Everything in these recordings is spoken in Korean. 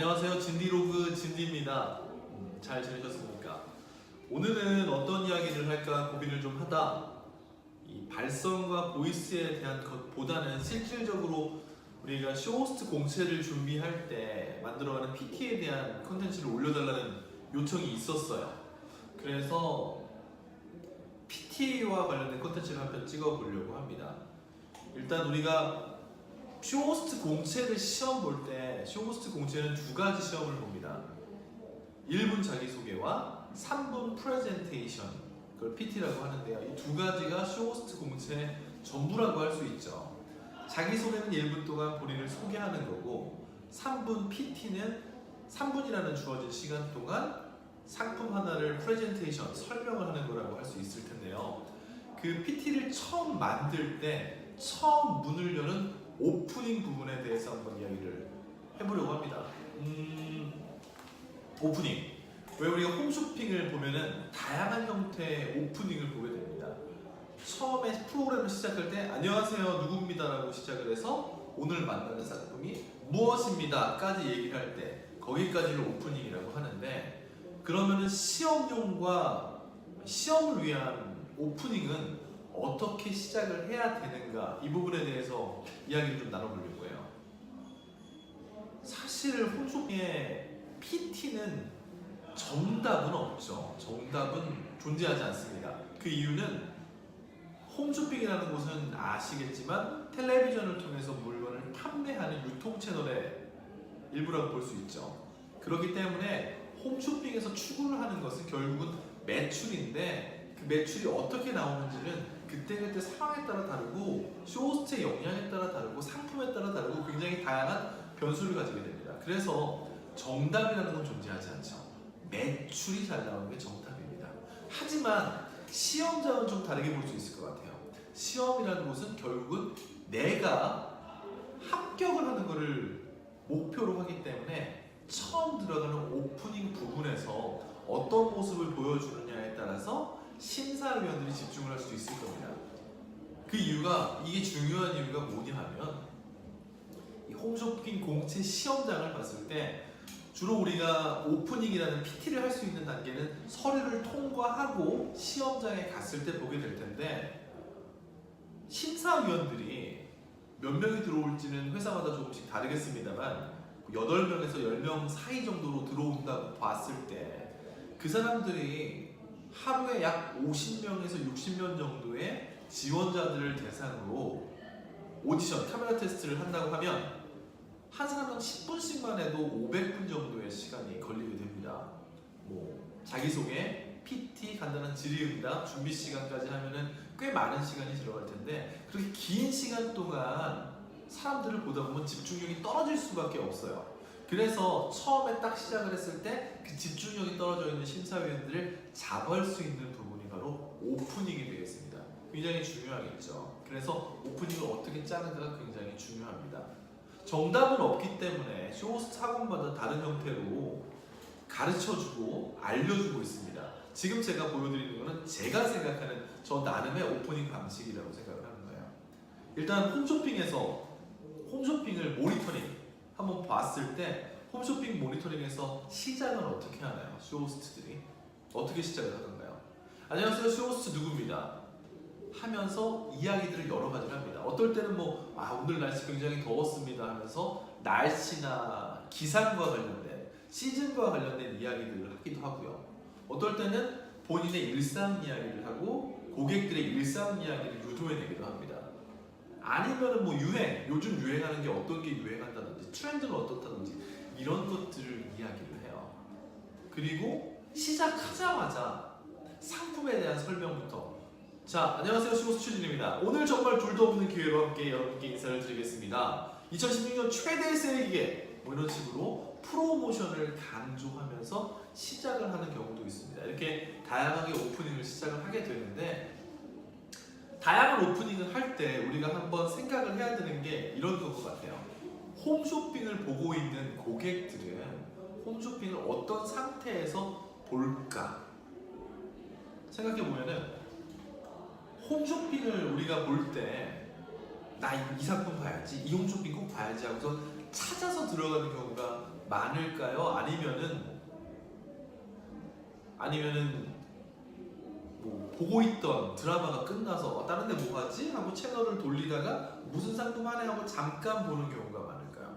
안녕하세요. 진디로그 진디입니다. 잘 지내셨습니까? 오늘은 어떤 이야기를 할까 고민을 좀 하다 이 발성과 보이스에 대한 것보다는 실질적으로 우리가 쇼호스트 공채를 준비할 때 만들어가는 PT에 대한 컨텐츠를 올려달라는 요청이 있었어요. 그래서 PT와 관련된 컨텐츠를 한 편 찍어보려고 합니다. 일단 우리가 쇼호스트 공채를 시험 볼 때 쇼호스트 공채는 두 가지 시험을 봅니다. 1분 자기소개와 3분 프레젠테이션, 그걸 PT라고 하는데요. 이 두 가지가 쇼호스트 공채 전부라고 할 수 있죠. 자기소개는 1분 동안 본인을 소개하는 거고 3분 PT는 3분이라는 주어진 시간 동안 상품 하나를 프레젠테이션, 설명을 하는 거라고 할 수 있을 텐데요. 그 PT를 처음 만들 때 처음 문을 여는 오프닝 부분에 대해서 한번 이야기를 해보려고 합니다. 오프닝. 왜 우리가 홈쇼핑을 보면은 다양한 형태의 오프닝을 보게 됩니다. 처음에 프로그램을 시작할 때 안녕하세요 누구입니다라고 시작을 해서 오늘 만나는 상품이 무엇입니다까지 얘기를 할 때 거기까지를 오프닝이라고 하는데, 그러면은 시험용과 시험을 위한 오프닝은 어떻게 시작을 해야 되는가, 이 부분에 대해서 이야기를 좀 나눠보려고 해요. 사실 홈쇼핑의 PT는 정답은 없죠. 정답은 존재하지 않습니다. 그 이유는 홈쇼핑이라는 곳은 아시겠지만 텔레비전을 통해서 물건을 판매하는 유통 채널의 일부라고 볼 수 있죠. 그렇기 때문에 홈쇼핑에서 추구를 하는 것은 결국은 매출인데, 그 매출이 어떻게 나오는지는 그때그때 상황에 따라 다르고 쇼호스트의 역량에 따라 다르고 상품에 따라 다르고 굉장히 다양한 변수를 가지게 됩니다. 그래서 정답이라는 건 존재하지 않죠. 매출이 잘 나오는 게 정답입니다. 하지만 시험장은 좀 다르게 볼 수 있을 것 같아요. 시험이라는 것은 결국은 내가 합격을 하는 것을 목표로 하기 때문에 처음 들어가는 오프닝 부분에서 어떤 모습을 보여주느냐에 따라서 심사위원들이 집중을 할 수도 있을 겁니다. 그 이유가, 이게 중요한 이유가 뭐냐 하면, 이 홈쇼핑 공채 시험장을 봤을 때 주로 우리가 오프닝이라는 PT를 할 수 있는 단계는 서류를 통과하고 시험장에 갔을 때 보게 될 텐데, 심사위원들이 몇 명이 들어올지는 회사마다 조금씩 다르겠습니다만 8명에서 10명 사이 정도로 들어온다고 봤을 때 그 사람들이 하루에 약 50명에서 60명 정도의 지원자들을 대상으로 오디션, 카메라 테스트를 한다고 하면 한 사람당 10분씩만 해도 500분 정도의 시간이 걸리게 됩니다. 뭐 자기소개, PT, 간단한 질의응답, 준비 시간까지 하면은 꽤 많은 시간이 들어갈 텐데, 그렇게 긴 시간 동안 사람들을 보다 보면 집중력이 떨어질 수밖에 없어요. 그래서 처음에 딱 시작을 했을 때 그 집중력이 떨어져 있는 심사위원들을 잡을 수 있는 부분이 바로 오프닝이 되겠습니다. 굉장히 중요하겠죠. 그래서 오프닝을 어떻게 짜는가가 굉장히 중요합니다. 정답은 없기 때문에 쇼호스트 학원마다 다른 형태로 가르쳐주고 알려주고 있습니다. 지금 제가 보여드리는 것은 제가 생각하는 저 나름의 오프닝 방식이라고 생각을 하는 거예요. 일단 홈쇼핑을 모니터링 한번 봤을 때 홈쇼핑 모니터링에서 시작은 어떻게 하나요? 쇼호스트들이 어떻게 시작을 하던가요? 안녕하세요, 쇼호스트 누구입니다 하면서 이야기들을 여러 가지를 합니다. 어떨 때는 오늘 날씨 굉장히 더웠습니다 하면서 날씨나 기상과 관련된, 시즌과 관련된 이야기들을 하기도 하고요. 어떨 때는 본인의 일상 이야기를 하고 고객들의 일상 이야기를 유도해내기도 합니다. 아니면은 유행, 요즘 유행하는 게 어떤 게 유행한다든지 트렌드는 어떻다든지 이런 것들을 이야기를 해요. 그리고 시작하자마자 상품에 대한 설명부터, 자, 안녕하세요, 쇼호스트 최진입니다. 오늘 정말 둘도 없는 기회로 함께 여러분께 인사를 드리겠습니다. 2016년 최대 세일 기계, 이런 식으로 프로모션을 강조하면서 시작을 하는 경우도 있습니다. 이렇게 다양하게 오프닝을 시작을 하게 되는데, 다양한 오프닝을 할 때 우리가 한번 생각을 해야 되는 게 이런 것 같아요. 홈쇼핑을 보고 있는 고객들은 홈쇼핑을 어떤 상태에서 볼까? 생각해보면은 홈쇼핑을 우리가 볼 때 나 이 상품 봐야지, 이 홈쇼핑 꼭 봐야지 하고서 찾아서 들어가는 경우가 많을까요? 아니면은 뭐 보고 있던 드라마가 끝나서 다른 데 뭐 하지? 하고 채널을 돌리다가 무슨 상품 하네 하고 잠깐 보는 경우가 많을까요?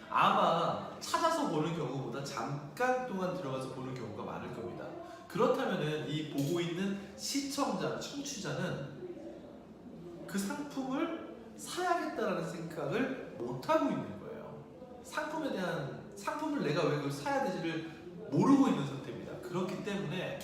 아마 찾아서 보는 경우보다 잠깐 동안 들어가서 보는 경우가 많을 겁니다. 그렇다면은 이 보고 있는 시청자, 청취자는 그 상품을 사야겠다라는 생각을 못 하고 있는 거예요. 상품을 내가 왜 그걸 사야 되지를 모르고 있는 상태입니다. 그렇기 때문에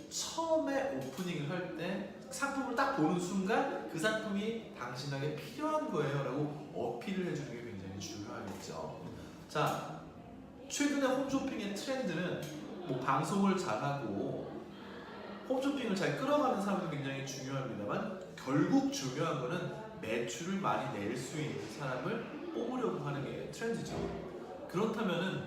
처음에 오프닝을 할 때 상품을 딱 보는 순간 그 상품이 당신에게 필요한 거예요 라고 어필을 해주는 게 굉장히 중요하겠죠. 자, 최근에 홈쇼핑의 트렌드는 뭐 방송을 잘하고 홈쇼핑을 잘 끌어가는 사람도 굉장히 중요합니다만 결국 중요한 거는 매출을 많이 낼 수 있는 사람을 뽑으려고 하는 게 트렌드죠. 그렇다면은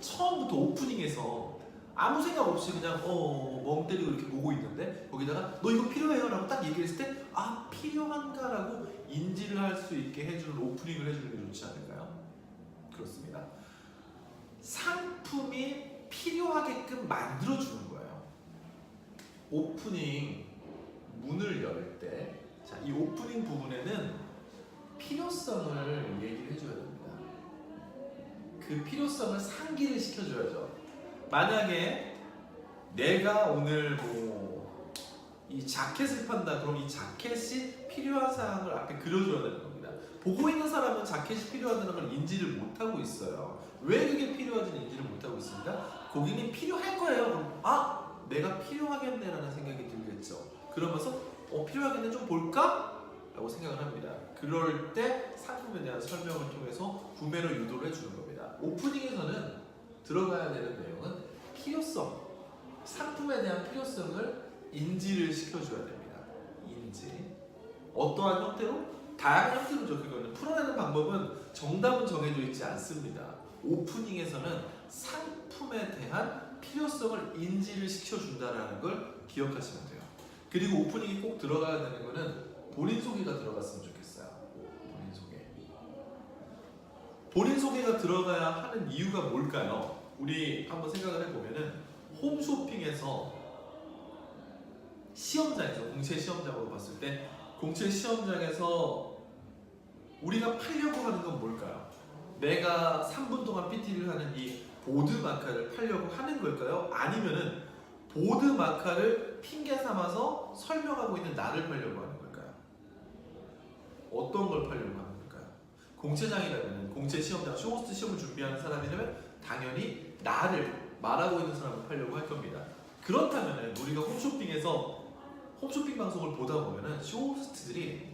처음부터 오프닝에서 아무 생각 없이 그냥 멍 때리고 이렇게 보고 있는데 거기다가 너 이거 필요해요? 라고 딱 얘기했을 때 아 필요한가? 라고 인지를 할 수 있게 해주는 오프닝을 해주는 게 좋지 않을까요? 그렇습니다. 상품이 필요하게끔 만들어주는 거예요. 오프닝 문을 열 때 자, 이 오프닝 부분에는 필요성을 얘기를 해줘야 됩니다. 그 필요성을 상기를 시켜줘야죠. 만약에 내가 오늘 뭐 이 자켓을 판다 그럼 이 자켓이 필요한 사항을 앞에 그려줘야 되는 겁니다. 보고 있는 사람은 자켓이 필요하다는 걸 인지를 못하고 있어요. 왜 그게 필요한지는 인지를 못하고 있습니다. 고객님 필요할 거예요. 그럼 아 내가 필요하겠네라는 생각이 들겠죠. 그러면서 필요하겠네 좀 볼까? 라고 생각을 합니다. 그럴 때 상품에 대한 설명을 통해서 구매를 유도를 해주는 겁니다. 오프닝에서는 들어가야 되는 내용은 필요성, 상품에 대한 필요성을 인지를 시켜줘야 됩니다. 인지. 어떠한 형태로? 다양한 형태로죠. 그거는 풀어내는 방법은 정답은 정해져 있지 않습니다. 오프닝에서는 상품에 대한 필요성을 인지를 시켜준다는 걸 기억하시면 돼요. 그리고 오프닝이 꼭 들어가야 되는 거는 본인 소개가 들어갔으면 좋겠어요. 본인 소개. 본인 소개가 들어가야 하는 이유가 뭘까요? 우리 한번 생각을 해보면은 홈쇼핑에서 시험장에서 공채 시험장으로 봤을 때 공채 시험장에서 우리가 팔려고 하는 건 뭘까요? 내가 3분 동안 PT를 하는 이 보드 마카를 팔려고 하는 걸까요? 아니면은 보드 마카를 핑계 삼아서 설명하고 있는 나를 팔려고 하는 걸까요? 어떤 걸 팔려고 하는 걸까요? 공채장이라면 공채 시험장, 쇼호스트 시험을 준비하는 사람이라면 당연히 나를 말하고 있는 사람을 팔려고 할 겁니다. 그렇다면 우리가 홈쇼핑 방송을 보다 보면은 쇼호스트들이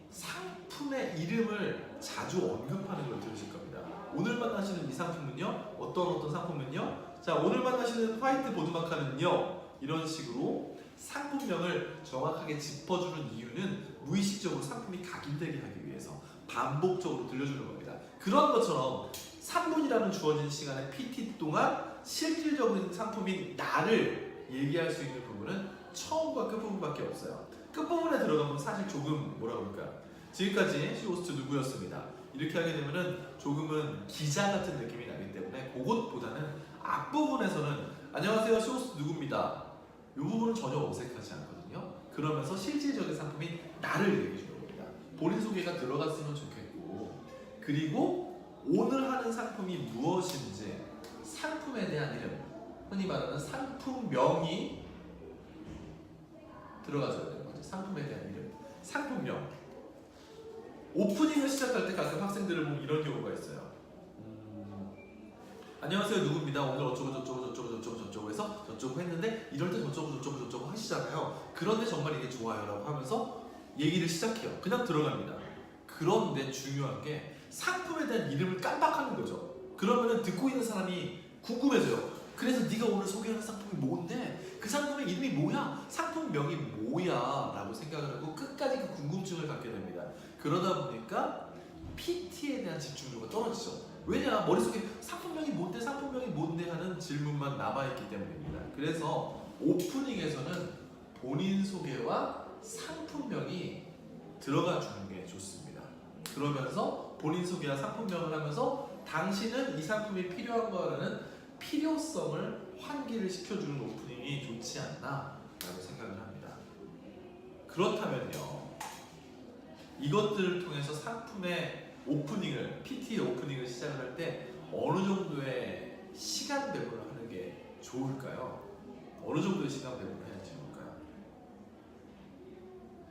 상품의 이름을 자주 언급하는 걸 들으실 겁니다. 오늘 만나시는 이 상품은요, 어떤 상품은요, 자 오늘 만나시는 화이트 보드마카는요, 이런 식으로 상품명을 정확하게 짚어주는 이유는 무의식적으로 상품이 각인되게 하기 위해서 반복적으로 들려주는 겁니다. 그런 것처럼 3분이라는 주어진 시간의 PT 동안 실질적인 상품인 나를 얘기할 수 있는 부분은 처음과 끝부분밖에 없어요. 끝부분에 들어가면 사실 조금 뭐라 그럴까요? 지금까지 쇼호스트 누구였습니다. 이렇게 하게 되면은 조금은 기자 같은 느낌이 나기 때문에 그것보다는 앞부분에서는 안녕하세요 쇼호스트 누구입니다. 이 부분은 전혀 어색하지 않거든요. 그러면서 실질적인 상품인 나를 얘기해 주는 겁니다. 본인 소개가 들어갔으면 좋겠고, 그리고 오늘 하는 상품이 무엇인지 상품에 대한 이름, 흔히 말하는 상품명이 들어가줘야 되는 거죠. 상품에 대한 이름, 상품명. 오프닝을 시작할 때 가끔 학생들을 보면 이런 경우가 있어요. 안녕하세요 누구입니다. 오늘 어쩌고 저쩌고 해서 저쩌고 했는데 이럴 때 저쩌고 하시잖아요. 그런데 정말 이게 좋아요 라고 하면서 얘기를 시작해요. 그냥 들어갑니다. 그런데 중요한 게 상품에 대한 이름을 깜빡하는 거죠. 그러면은 듣고 있는 사람이 궁금해져요. 그래서 네가 오늘 소개하는 상품이 뭔데? 그 상품의 이름이 뭐야? 상품명이 뭐야? 라고 생각을 하고 끝까지 그 궁금증을 갖게 됩니다. 그러다 보니까 PT에 대한 집중도가 떨어지죠. 왜냐? 머릿속에 상품명이 뭔데 하는 질문만 남아있기 때문입니다. 그래서 오프닝에서는 본인 소개와 상품명이 들어가 주는 게 좋습니다. 그러면서 본인 소개와 상품명을 하면서 당신은 이 상품이 필요한가라는 필요성을 환기를 시켜주는 오프닝이 좋지 않나 라고 생각을 합니다. 그렇다면요, 이것들을 통해서 상품의 오프닝을, PT 오프닝을 시작을 할 때 어느 정도의 시간 배분을 하는 게 좋을까요? 어느 정도의 시간 배분을 해야 좋을까요?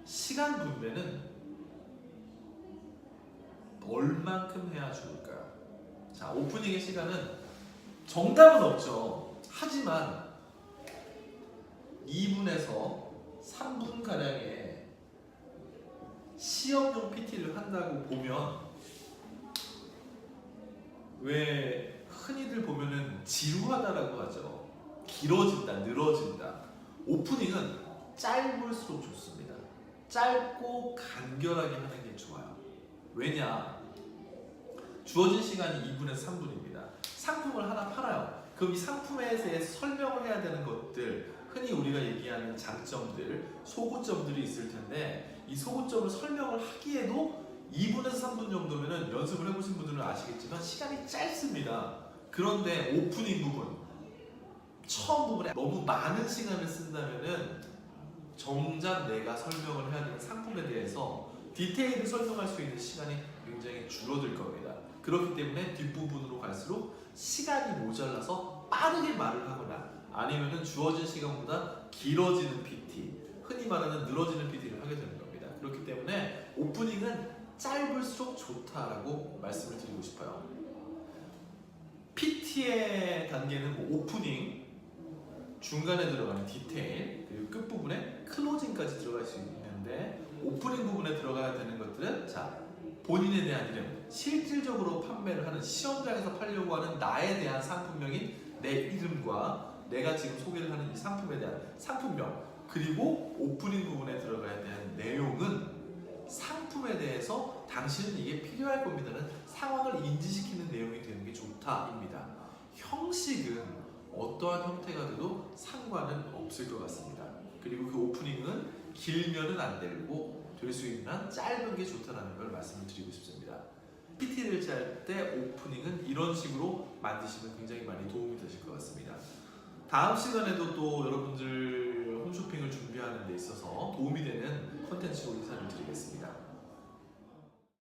시간 분배는 얼만큼 해야 좋을까요? 자, 오프닝의 시간은 정답은 없죠. 하지만 2분에서 3분 가량의 시험용 PT를 한다고 보면, 왜 흔히들 보면은 지루하다라고 하죠. 길어진다, 늘어진다. 오프닝은 짧을수록 좋습니다. 짧고 간결하게 하는 게 좋아요. 왜냐? 주어진 시간이 2분에서 3분입니다. 상품을 하나 팔아요. 그럼 이 상품에 대해서 설명을 해야 되는 것들, 흔히 우리가 얘기하는 장점들, 소구점들이 있을 텐데, 이 소구점을 설명을 하기에도 2분에서 3분 정도면은, 연습을 해보신 분들은 아시겠지만 시간이 짧습니다. 그런데 오프닝 부분, 처음 부분에 너무 많은 시간을 쓴다면은 정작 내가 설명을 해야 되는 상품에 대해서 디테일을 설명할 수 있는 시간이 굉장히 줄어들 겁니다. 그렇기 때문에 뒷부분으로 갈수록 시간이 모자라서 빠르게 말을 하거나, 아니면은 주어진 시간보다 길어지는 PT, 흔히 말하는 늘어지는 PT를 하게 되는 겁니다. 그렇기 때문에 오프닝은 짧을수록 좋다라고 말씀을 드리고 싶어요. PT의 단계는 뭐 오프닝, 중간에 들어가는 디테일, 그리고 끝부분에 클로징까지 들어갈 수 있는데, 오프닝 부분에 들어가야 되는 것들은, 자, 본인에 대한 이름, 실질적으로 판매를 하는, 시험장에서 팔려고 하는 나에 대한 상품명인 내 이름과 내가 지금 소개를 하는 이 상품에 대한 상품명, 그리고 오프닝 부분에 들어가야 되는 내용은 상품에 대해서 당신은 이게 필요할 겁니다는 상황을 인지시키는 내용이 되는 게 좋다입니다. 형식은 어떠한 형태가 돼도 상관은 없을 것 같습니다. 그리고 그 오프닝은 길면은 안 되고 될 수 있는 한 짧은 게 좋다는 걸 말씀을 드리고 싶습니다. PT를 짤 때 오프닝은 이런 식으로 만드시면 굉장히 많이 도움이 되실 것 같습니다. 다음 시간에도 또 여러분들 홈쇼핑을 준비하는 데 있어서 도움이 되는 콘텐츠로 인사를 드리겠습니다.